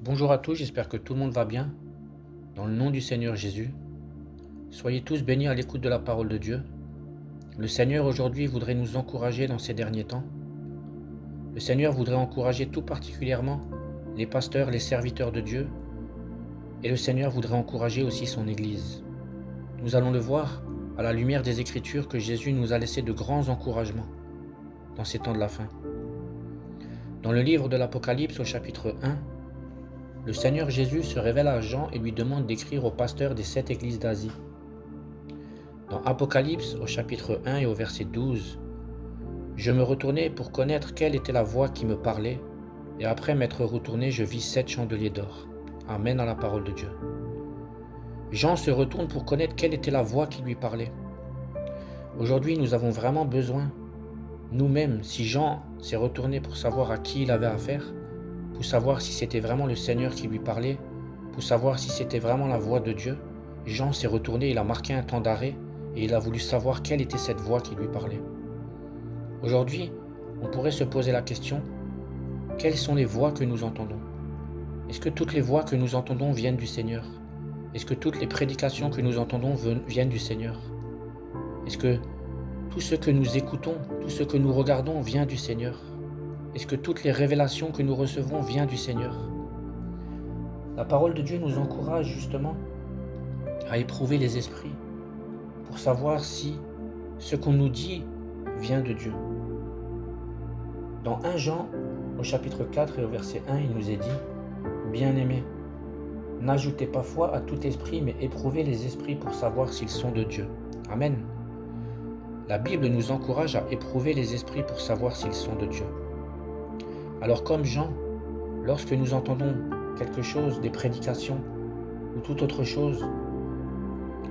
Bonjour à tous, j'espère que tout le monde va bien. Dans le nom du Seigneur Jésus, soyez tous bénis à l'écoute de la parole de Dieu. Le Seigneur aujourd'hui voudrait nous encourager dans ces derniers temps. Le Seigneur voudrait encourager tout particulièrement les pasteurs, les serviteurs de Dieu. Et le Seigneur voudrait encourager aussi son Église. Nous allons le voir à la lumière des Écritures que Jésus nous a laissé de grands encouragements dans ces temps de la fin. Dans le livre de l'Apocalypse au chapitre 1, le Seigneur Jésus se révèle à Jean et lui demande d'écrire aux pasteurs des 7 églises d'Asie. Dans Apocalypse au chapitre 1 et au verset 12, « Je me retournai pour connaître quelle était la voix qui me parlait, et après m'être retourné, je vis 7 chandeliers d'or. » Amen à la parole de Dieu. Jean se retourne pour connaître quelle était la voix qui lui parlait. Aujourd'hui, nous avons vraiment besoin, nous-mêmes, si Jean s'est retourné pour savoir à qui il avait affaire, pour savoir si c'était vraiment le Seigneur qui lui parlait, pour savoir si c'était vraiment la voix de Dieu, Jean s'est retourné, il a marqué un temps d'arrêt et il a voulu savoir quelle était cette voix qui lui parlait. Aujourd'hui, on pourrait se poser la question, quelles sont les voix que nous entendons? Est-ce que toutes les voix que nous entendons viennent du Seigneur? Est-ce que toutes les prédications que nous entendons viennent du Seigneur? Est-ce que tout ce que nous écoutons, tout ce que nous regardons vient du Seigneur? Est-ce que toutes les révélations que nous recevons viennent du Seigneur? La parole de Dieu nous encourage justement à éprouver les esprits pour savoir si ce qu'on nous dit vient de Dieu. Dans 1 Jean, au chapitre 4 et au verset 1, il nous est dit « Bien-aimés, n'ajoutez pas foi à tout esprit, mais éprouvez les esprits pour savoir s'ils sont de Dieu. » Amen. La Bible nous encourage à éprouver les esprits pour savoir s'ils sont de Dieu. Alors comme Jean, lorsque nous entendons quelque chose, des prédications ou toute autre chose,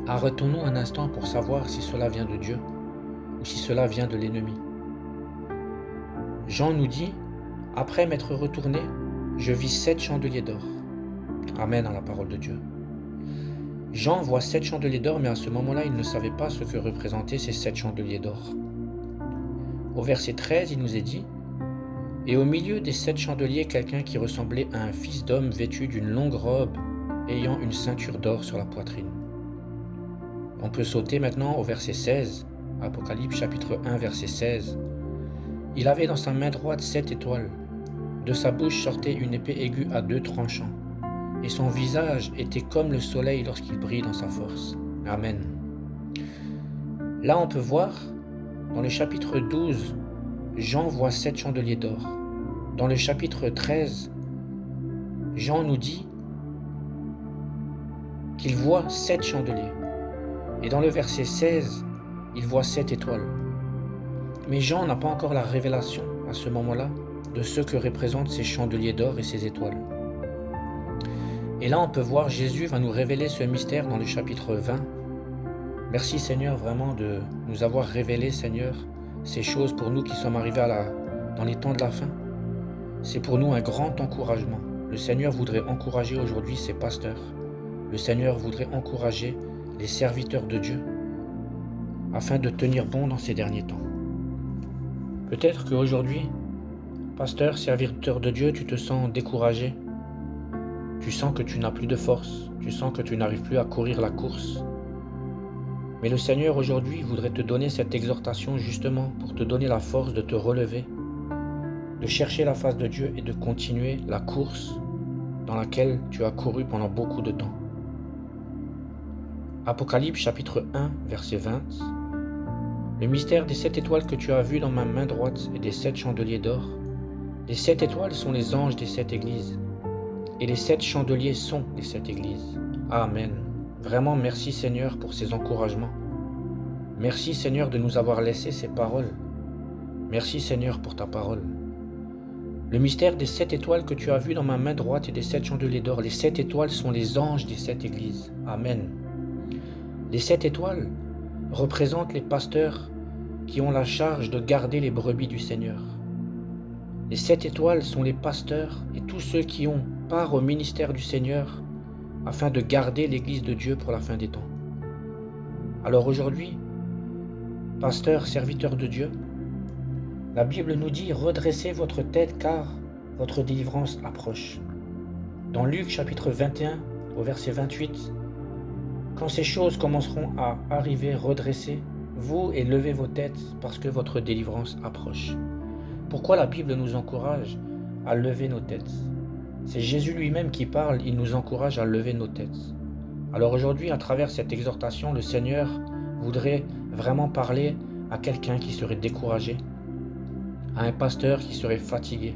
arrêtons-nous un instant pour savoir si cela vient de Dieu ou si cela vient de l'ennemi. Jean nous dit, après m'être retourné, je vis 7 chandeliers d'or. Amen à la parole de Dieu. Jean voit 7 chandeliers d'or, mais à ce moment-là, il ne savait pas ce que représentaient ces 7 chandeliers d'or. Au verset 13, il nous est dit, « Et au milieu des 7 chandeliers, quelqu'un qui ressemblait à un fils d'homme vêtu d'une longue robe, ayant une ceinture d'or sur la poitrine. » On peut sauter maintenant au verset 16, Apocalypse chapitre 1, verset 16. « Il avait dans sa main droite 7 étoiles. De sa bouche sortait une épée aiguë à 2 tranchants. Et son visage était comme le soleil lorsqu'il brille dans sa force. » Amen. Là, on peut voir, dans le chapitre 12, Jean voit 7 chandeliers d'or. Dans le chapitre 13, Jean nous dit qu'il voit 7 chandeliers. Et dans le verset 16, il voit 7 étoiles. Mais Jean n'a pas encore la révélation, à ce moment-là, de ce que représentent ces chandeliers d'or et ces étoiles. Et là, on peut voir Jésus va nous révéler ce mystère dans le chapitre 20. Merci Seigneur vraiment de nous avoir révélé, Seigneur, ces choses pour nous qui sommes arrivés dans les temps de la fin. C'est pour nous un grand encouragement. Le Seigneur voudrait encourager aujourd'hui ses pasteurs. Le Seigneur voudrait encourager les serviteurs de Dieu afin de tenir bon dans ces derniers temps. Peut-être qu'aujourd'hui, pasteur, serviteur de Dieu, tu te sens découragé. Tu sens que tu n'as plus de force. Tu sens que tu n'arrives plus à courir la course. Mais le Seigneur aujourd'hui voudrait te donner cette exhortation justement pour te donner la force de te relever, de chercher la face de Dieu et de continuer la course dans laquelle tu as couru pendant beaucoup de temps. Apocalypse chapitre 1, verset 20. « Le mystère des 7 étoiles que tu as vues dans ma main droite et des 7 chandeliers d'or. Les 7 étoiles sont les anges des 7 églises, et les 7 chandeliers sont les 7 églises. » Amen. Vraiment, merci Seigneur pour ces encouragements. Merci Seigneur de nous avoir laissé ces paroles. Merci Seigneur pour ta parole. Le mystère des 7 étoiles que tu as vues dans ma main droite et des 7 chandeliers d'or. Les 7 étoiles sont les anges des 7 églises. Amen. Les 7 étoiles représentent les pasteurs qui ont la charge de garder les brebis du Seigneur. Les 7 étoiles sont les pasteurs et tous ceux qui ont part au ministère du Seigneur afin de garder l'Église de Dieu pour la fin des temps. Alors aujourd'hui, pasteur, serviteur de Dieu, la Bible nous dit « Redressez votre tête car votre délivrance approche. » Dans Luc chapitre 21, au verset 28, quand ces choses commenceront à arriver, redressez-vous et levez vos têtes parce que votre délivrance approche. Pourquoi la Bible nous encourage à lever nos têtes? C'est Jésus lui-même qui parle, il nous encourage à lever nos têtes. Alors aujourd'hui, à travers cette exhortation, le Seigneur voudrait vraiment parler à quelqu'un qui serait découragé, à un pasteur qui serait fatigué.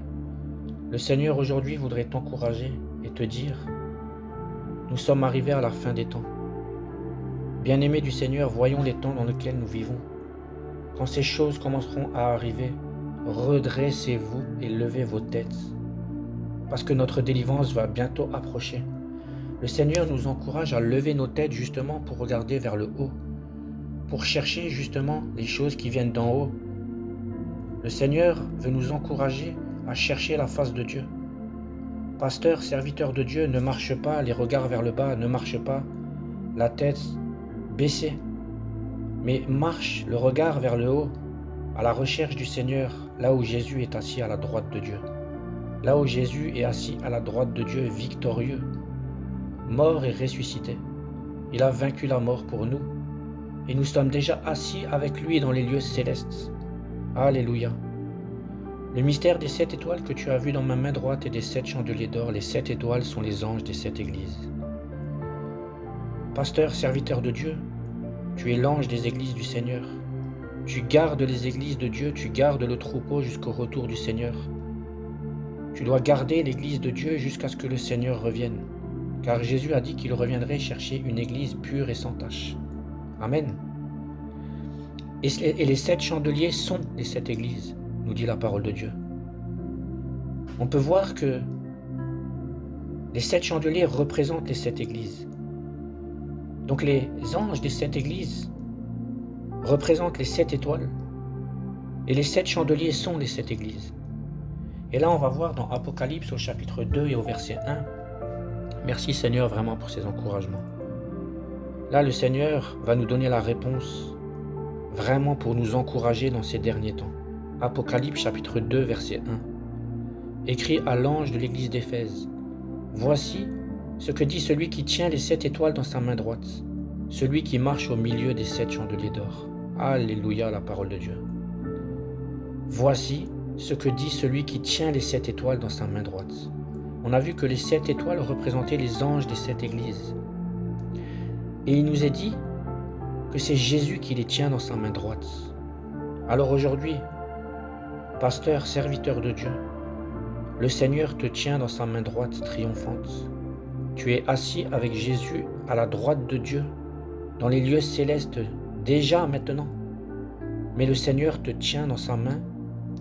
Le Seigneur aujourd'hui voudrait t'encourager et te dire, nous sommes arrivés à la fin des temps. Bien-aimés du Seigneur, voyons les temps dans lesquels nous vivons. Quand ces choses commenceront à arriver, redressez-vous et levez vos têtes, parce que notre délivrance va bientôt approcher. Le Seigneur nous encourage à lever nos têtes justement pour regarder vers le haut, pour chercher justement les choses qui viennent d'en haut. Le Seigneur veut nous encourager à chercher la face de Dieu. Pasteur, serviteur de Dieu, ne marche pas les regards vers le bas, ne marche pas la tête baissée, mais marche le regard vers le haut, à la recherche du Seigneur, là où Jésus est assis à la droite de Dieu. Là où Jésus est assis à la droite de Dieu, victorieux, mort et ressuscité. Il a vaincu la mort pour nous, et nous sommes déjà assis avec lui dans les lieux célestes. Alléluia. Le mystère des 7 étoiles que tu as vu dans ma main droite et des 7 chandeliers d'or, les 7 étoiles sont les anges des 7 églises. Pasteur, serviteur de Dieu, tu es l'ange des églises du Seigneur. Tu gardes les églises de Dieu, tu gardes le troupeau jusqu'au retour du Seigneur. Tu dois garder l'église de Dieu jusqu'à ce que le Seigneur revienne, car Jésus a dit qu'il reviendrait chercher une église pure et sans tache. Amen. Et les 7 chandeliers sont les 7 églises, nous dit la parole de Dieu. On peut voir que les 7 chandeliers représentent les 7 églises. Donc les anges des 7 églises représentent les 7 étoiles et les 7 chandeliers sont les 7 églises. Et là on va voir dans Apocalypse au chapitre 2 et au verset 1. Merci Seigneur vraiment pour ces encouragements. Là le Seigneur va nous donner la réponse vraiment pour nous encourager dans ces derniers temps. Apocalypse chapitre 2 verset 1. Écrit à l'ange de l'église d'Éphèse. Voici ce que dit celui qui tient les 7 étoiles dans sa main droite, celui qui marche au milieu des 7 chandeliers d'or. Alléluia, la parole de Dieu. Voici ce que dit celui qui tient les 7 étoiles dans sa main droite. On a vu que les 7 étoiles représentaient les anges des 7 églises. Et il nous est dit que c'est Jésus qui les tient dans sa main droite. Alors aujourd'hui, pasteur, serviteur de Dieu, le Seigneur te tient dans sa main droite triomphante. Tu es assis avec Jésus à la droite de Dieu, dans les lieux célestes, déjà maintenant. Mais le Seigneur te tient dans sa main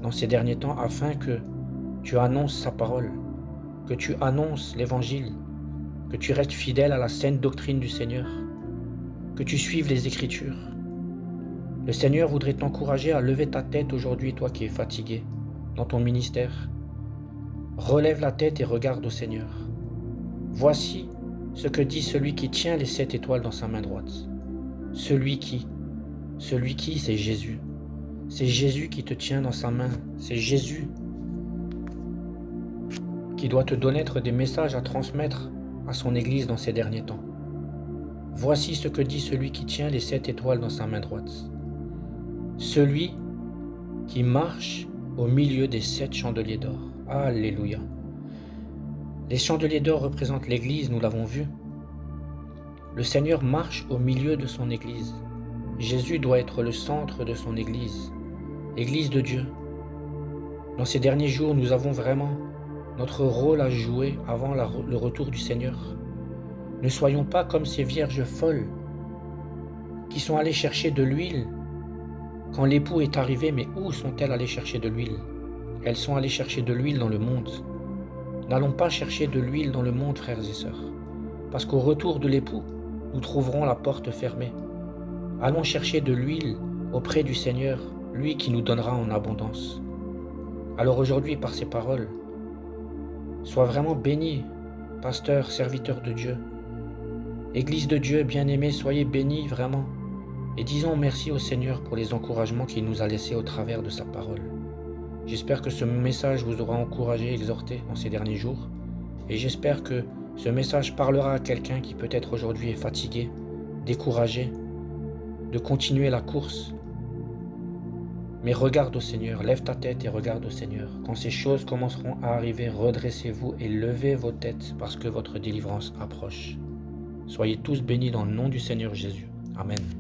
dans ces derniers temps afin que tu annonces sa parole, que tu annonces l'évangile, que tu restes fidèle à la sainte doctrine du Seigneur, que tu suives les Écritures. Le Seigneur voudrait t'encourager à lever ta tête aujourd'hui, toi qui es fatigué dans ton ministère. Relève la tête et regarde au Seigneur. Voici ce que dit celui qui tient les 7 étoiles dans sa main droite. Celui qui, c'est Jésus. C'est Jésus qui te tient dans sa main. C'est Jésus qui doit te donner des messages à transmettre à son Église dans ces derniers temps. Voici ce que dit celui qui tient les 7 étoiles dans sa main droite. Celui qui marche au milieu des 7 chandeliers d'or. Alléluia. Les chandeliers d'or représentent l'Église, nous l'avons vu. Le Seigneur marche au milieu de son Église. Jésus doit être le centre de son Église, Église de Dieu. Dans ces derniers jours, nous avons vraiment notre rôle à jouer avant le retour du Seigneur. Ne soyons pas comme ces vierges folles qui sont allées chercher de l'huile quand l'époux est arrivé. Mais où sont-elles allées chercher de l'huile? Elles sont allées chercher de l'huile dans le monde. N'allons pas chercher de l'huile dans le monde, frères et sœurs, parce qu'au retour de l'époux, nous trouverons la porte fermée. Allons chercher de l'huile auprès du Seigneur, lui qui nous donnera en abondance. Alors aujourd'hui, par ces paroles, sois vraiment béni, pasteur, serviteur de Dieu. Église de Dieu, bien-aimés, soyez bénis vraiment. Et disons merci au Seigneur pour les encouragements qu'il nous a laissés au travers de sa parole. J'espère que ce message vous aura encouragé, exhorté en ces derniers jours. Et j'espère que ce message parlera à quelqu'un qui peut-être aujourd'hui est fatigué, découragé, de continuer la course. Mais regarde au Seigneur, lève ta tête et regarde au Seigneur. Quand ces choses commenceront à arriver, redressez-vous et levez vos têtes parce que votre délivrance approche. Soyez tous bénis dans le nom du Seigneur Jésus. Amen.